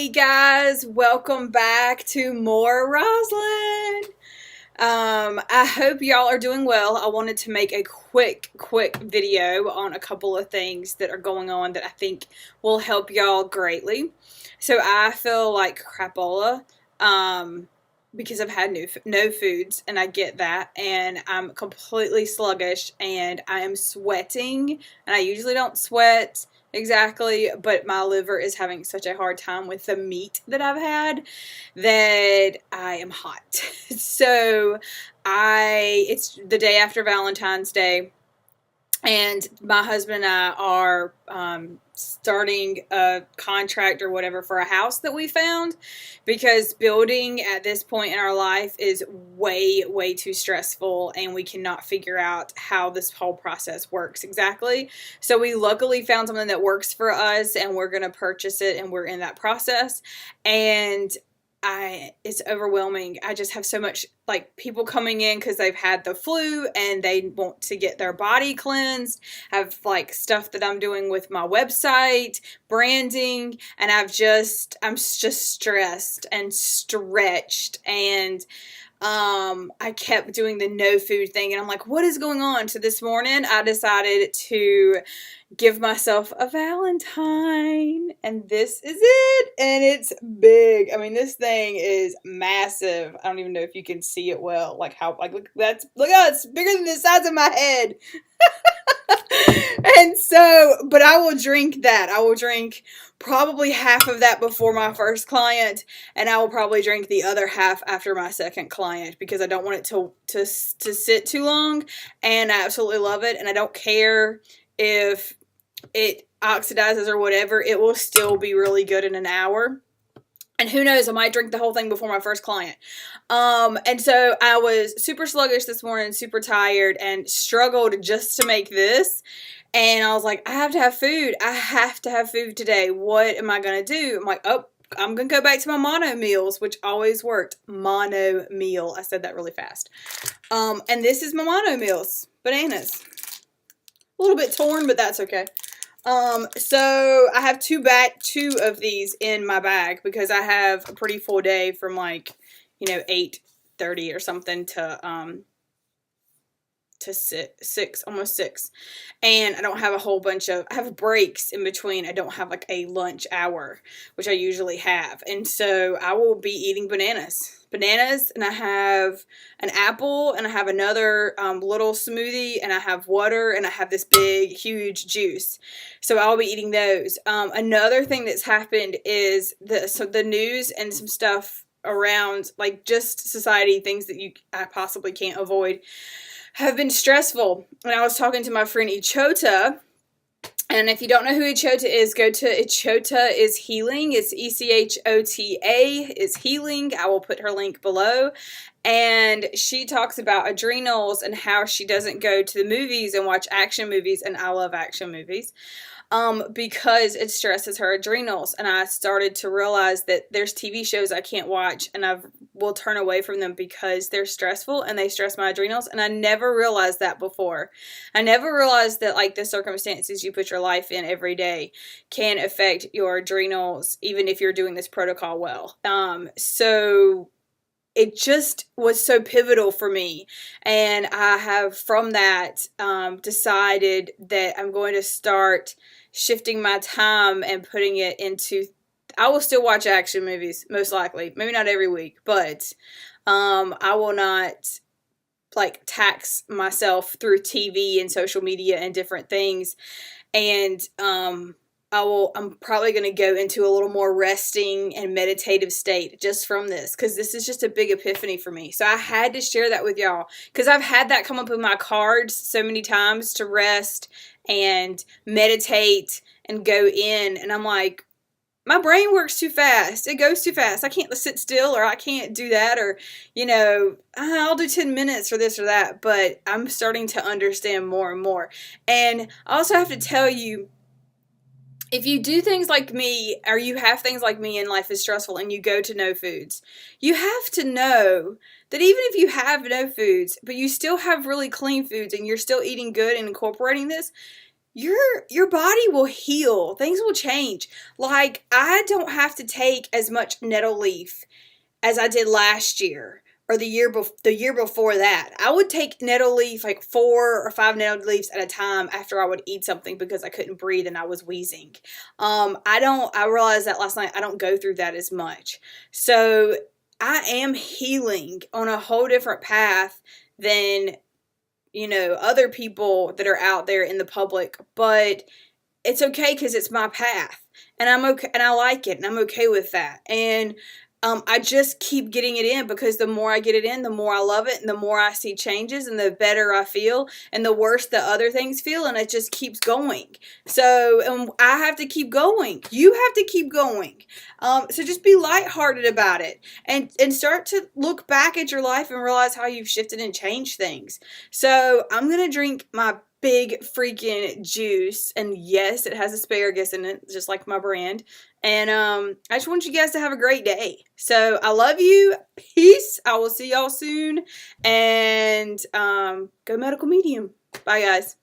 Hey guys, welcome back to more Roslyn. I hope y'all are doing well. I wanted to make a quick video on a couple of things that are going on that I think will help y'all greatly. So I feel like crapola, because I've had no foods, and I get that, and I'm completely sluggish, and I am sweating, and I usually don't sweat exactly, but my liver is having such a hard time with the meat that I've had that I am hot. So it's the day after Valentine's Day, and my husband and I are starting a contract or whatever for a house that we found, because building at this point in our life is way too stressful, and we cannot figure out how this whole process works exactly. So we luckily found something that works for us, and we're going to purchase it, and we're in that process. And it's overwhelming. I just have so much, like, people coming in because they've had the flu and they want to get their body cleansed. I have like stuff that I'm doing with my website, branding, and I'm just stressed and stretched, and I kept doing the no food thing, and I'm like, what is going on? So this morning I decided to give myself a Valentine, and this is it, and it's big. I mean, this thing is massive. I don't even know if you can see it well, like how, like, look, it's bigger than the size of my head. And so, but I will drink that. I will drink probably half of that before my first client, and I will probably drink the other half after my second client, because I don't want it to sit too long, and I absolutely love it, and I don't care if it oxidizes or whatever. It will still be really good in an hour. And who knows, I might drink the whole thing before my first client. And so I was super sluggish this morning, super tired, and struggled just to make this. And I was like, I have to have food. I have to have food today. What am I going to do? I'm like, oh, I'm going to go back to my mono meals, which always worked. Mono meal. I said that really fast. And this is my mono meals. Bananas. A little bit torn, but that's okay. So I have two of these in my bag, because I have a pretty full day from, like, 8:30 or something to 6, almost 6. And I don't have a whole bunch of, I have breaks in between. I don't have like a lunch hour, which I usually have. And so I will be eating bananas, and I have an apple, and I have another little smoothie, and I have water, and I have this big, huge juice. So I'll be eating those. Another thing that's happened is the news and some stuff around, like, just society, things that I possibly can't avoid, have been stressful. And I was talking to my friend Echota, and if you don't know who Echota is, go to Echota is Healing. It's Echota is Healing. I will put her link below. And she talks about adrenals and how she doesn't go to the movies and watch action movies, and I love action movies, because it stresses her adrenals. And I started to realize that there's TV shows I can't watch, and I will turn away from them because they're stressful and they stress my adrenals. And I never realized that before. I never realized that, like, the circumstances you put your life in every day can affect your adrenals, even if you're doing this protocol well. So it just was so pivotal for me. And I have, from that, decided that I'm going to start shifting my time and putting it into, I will still watch action movies, most likely. Maybe not every week, but I will not, like, tax myself through TV and social media and different things. And I'm probably going to go into a little more resting and meditative state just from this, because this is just a big epiphany for me. So I had to share that with y'all, because I've had that come up in my cards so many times, to rest and meditate and go in. And I'm like, my brain works too fast. It goes too fast. I can't sit still, or I can't do that, or, I'll do 10 minutes or this or that. But I'm starting to understand more and more. And I also have to tell you, if you do things like me, or you have things like me and life is stressful and you go to no foods, you have to know that even if you have no foods, but you still have really clean foods and you're still eating good and incorporating this, your body will heal. Things will change. Like, I don't have to take as much nettle leaf as I did last year or the year before that. I would take nettle leaf, like 4 or 5 nettle leaves at a time after I would eat something because I couldn't breathe and I was wheezing. I realized that last night. I don't go through that as much. So I am healing on a whole different path than, other people that are out there in the public, but it's okay because it's my path, and I'm okay, and I like it, and I'm okay with that. And I just keep getting it in, because the more I get it in, the more I love it, and the more I see changes, and the better I feel, and the worse the other things feel, and it just keeps going. So I have to keep going. You have to keep going. So just be lighthearted about it, and start to look back at your life and realize how you've shifted and changed things. So I'm going to drink my big freaking juice, and yes, it has asparagus in it, just like my brand. And I just want you guys to have a great day. So I love you. Peace. I will see y'all soon. And go medical medium. Bye, guys.